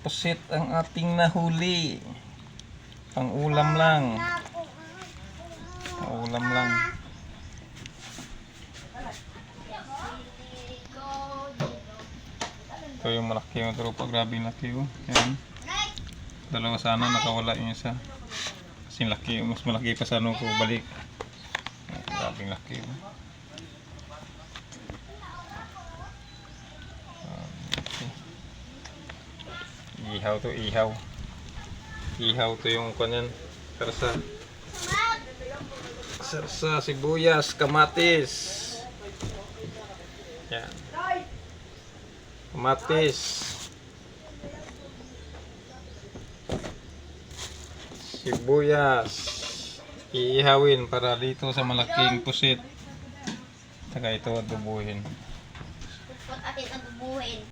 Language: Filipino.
Pusit ang ating nahuli. Pang-ulam lang. Pang-ulam lang. Ito yung malaki yung tropa. Grabe yung laki oh. Yan. Dalawa sana, nakawala yung isa. Kasi laki, mas malaki pa sa ano ko balik. Grabe yung laki oh. Ihaw to, ihaw. Ihaw to yung kanyan. Sarsa, sibuyas, kamatis. Yan. Kamatis. Sibuyas. Iihawin para dito sa malaking pusit. Saka ito adubuhin. Atin adubuhin.